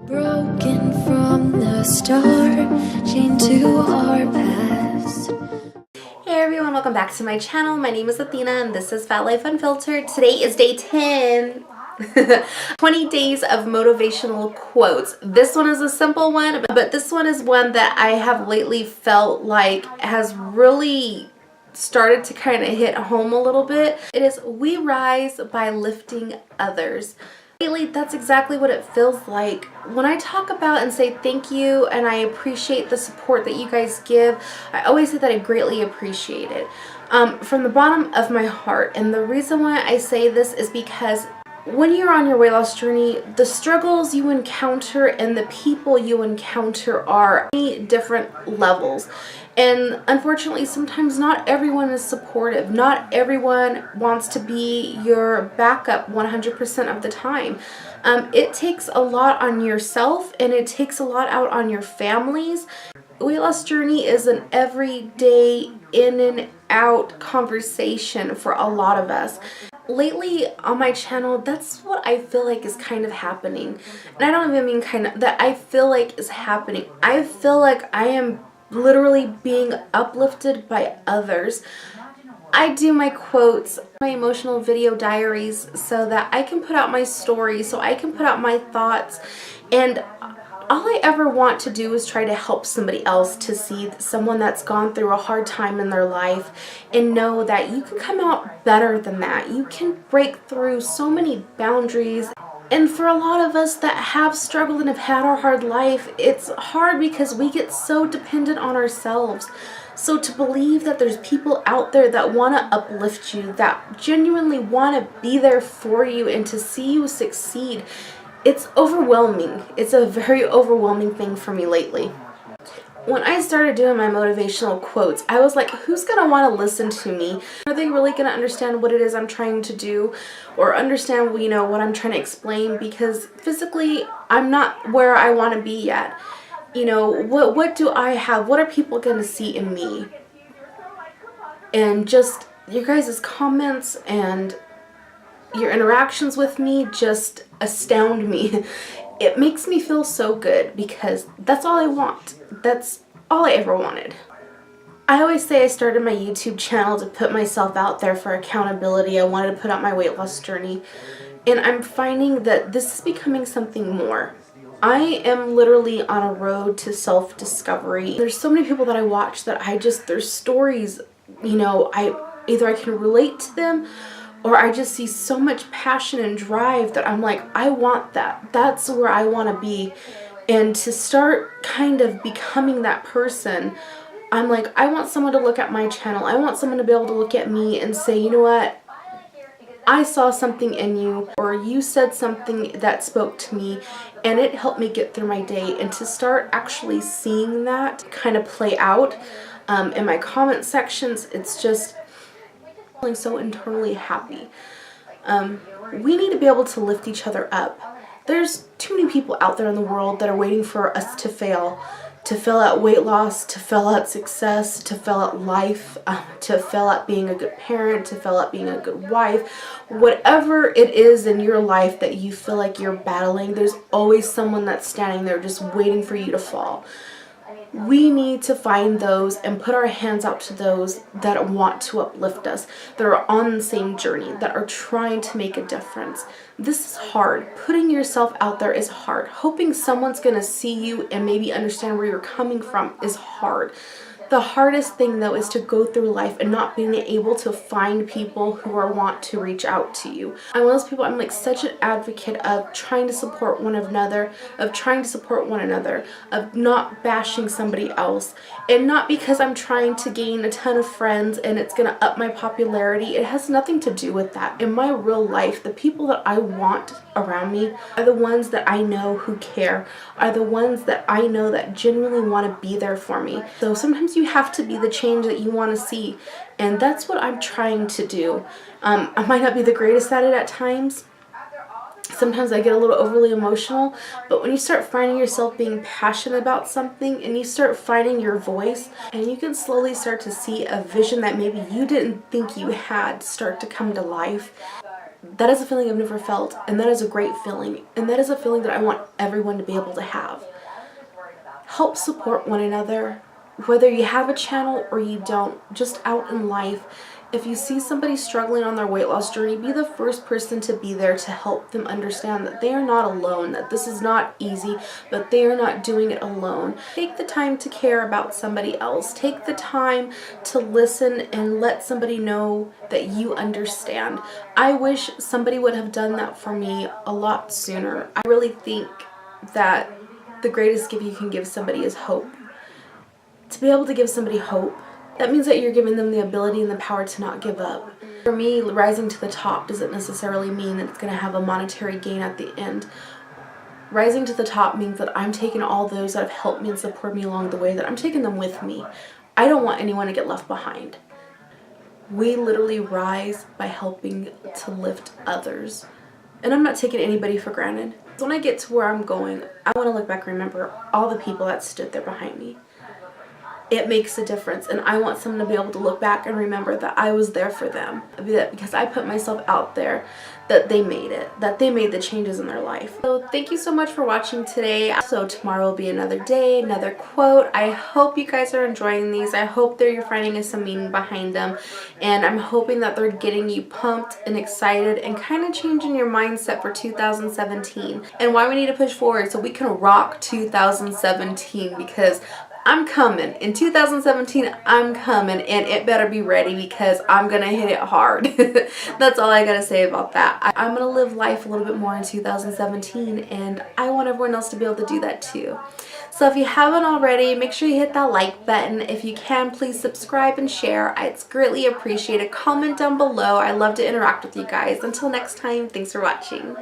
Broken from the start, chained to our past. Hey everyone, welcome back to my channel. My name is Athena and this is Fat Life Unfiltered. Today is day 10. 20 days of motivational quotes. This one is a simple one, but this one is one that I have lately felt like has really started to kind of hit home a little bit. It is, we rise by lifting others. Lately, that's exactly what it feels like. When I talk about and say thank you and I appreciate the support that you guys give, I always say that I greatly appreciate it from the bottom of my heart. And the reason why I say this is because when you're on your weight loss journey, the struggles you encounter and the people you encounter are many different levels. And unfortunately, sometimes not everyone is supportive. Not everyone wants to be your backup 100% of the time. It takes a lot on yourself and it takes a lot out on your families. Weight loss journey is an everyday in and out conversation for a lot of us. Lately on my channel, that's what I feel like is kind of happening. And I don't even mean kind of, that I feel like is happening. I feel like I am literally being uplifted by others. I do my quotes, my emotional video diaries so that I can put out my stories, so I can put out my thoughts, and all I ever want to do is try to help somebody else to see someone that's gone through a hard time in their life and know that you can come out better than that. You can break through so many boundaries. And for a lot of us that have struggled and have had our hard life, it's hard because we get so dependent on ourselves. So to believe that there's people out there that want to uplift you, that genuinely want to be there for you and to see you succeed, it's overwhelming. It's a very overwhelming thing for me lately. When I started doing my motivational quotes, I was like, who's going to want to listen to me? Are they really going to understand what it is I'm trying to do or understand, you know, what I'm trying to explain? Because physically, I'm not where I want to be yet. You know, what do I have? What are people going to see in me? And just your guys' comments and your interactions with me just astound me. It makes me feel so good because that's all I want. That's all I ever wanted. I always say I started my YouTube channel to put myself out there for accountability. I wanted to put out my weight loss journey. And I'm finding that this is becoming something more. I am literally on a road to self-discovery. There's so many people that I watch that their stories, you know, either I can relate to them or I just see so much passion and drive that I'm like, I want that. That's where I want to be. And to start kind of becoming that person, I'm like, I want someone to look at my channel. I want someone to be able to look at me and say, you know what? I saw something in you, or you said something that spoke to me and it helped me get through my day. And to start actually seeing that kind of play out in my comment sections, it's just feeling so internally happy. We need to be able to lift each other up. There's too many people out there in the world that are waiting for us to fail at weight loss, to fail at success, to fail at life, to fail at being a good parent, to fail at being a good wife. Whatever it is in your life that you feel like you're battling, there's always someone that's standing there just waiting for you to fall. We need to find those and put our hands out to those that want to uplift us, that are on the same journey, that are trying to make a difference. This is hard. Putting yourself out there is hard. Hoping someone's going to see you and maybe understand where you're coming from is hard. The hardest thing though is to go through life and not being able to find people who want to reach out to you. I'm one of those people, I'm like such an advocate of trying to support one another, of not bashing somebody else. And not because I'm trying to gain a ton of friends and it's going to up my popularity. It has nothing to do with that. In my real life, the people that I want around me are the ones that I know who care, are the ones that I know that genuinely want to be there for me. So sometimes you have to be the change that you want to see, and that's what I'm trying to do. I might not be the greatest at it at times. Sometimes I get a little overly emotional, but when you start finding yourself being passionate about something and you start finding your voice and you can slowly start to see a vision that maybe you didn't think you had start to come to life, that is a feeling I've never felt, and that is a great feeling, and that is a feeling that I want everyone to be able to have. Help support one another, whether you have a channel or you don't, just out in life. If you see somebody struggling on their weight loss journey, be the first person to be there to help them understand that they are not alone, that this is not easy, but they are not doing it alone. Take the time to care about somebody else. Take the time to listen and let somebody know that you understand. I wish somebody would have done that for me a lot sooner. I really think that the greatest gift you can give somebody is hope. To be able to give somebody hope, that means that you're giving them the ability and the power to not give up. For me, rising to the top doesn't necessarily mean that it's going to have a monetary gain at the end. Rising to the top means that I'm taking all those that have helped me and supported me along the way, that I'm taking them with me. I don't want anyone to get left behind. We literally rise by helping to lift others. And I'm not taking anybody for granted. When I get to where I'm going, I want to look back and remember all the people that stood there behind me. It makes a difference, and I want someone to be able to look back and remember that I was there for them, because I put myself out there, that they made it, that they made the changes in their life. So thank you so much for watching today. So tomorrow will be another day, another quote. I hope you guys are enjoying these. I hope that you're finding some meaning behind them, and I'm hoping that they're getting you pumped and excited and kind of changing your mindset for 2017 and why we need to push forward so we can rock 2017, because I'm coming. In 2017, I'm coming, and it better be ready, because I'm going to hit it hard. That's all I got to say about that. I'm going to live life a little bit more in 2017, and I want everyone else to be able to do that too. So if you haven't already, make sure you hit that like button. If you can, please subscribe and share. It's greatly appreciated. Comment down below. I love to interact with you guys. Until next time, thanks for watching.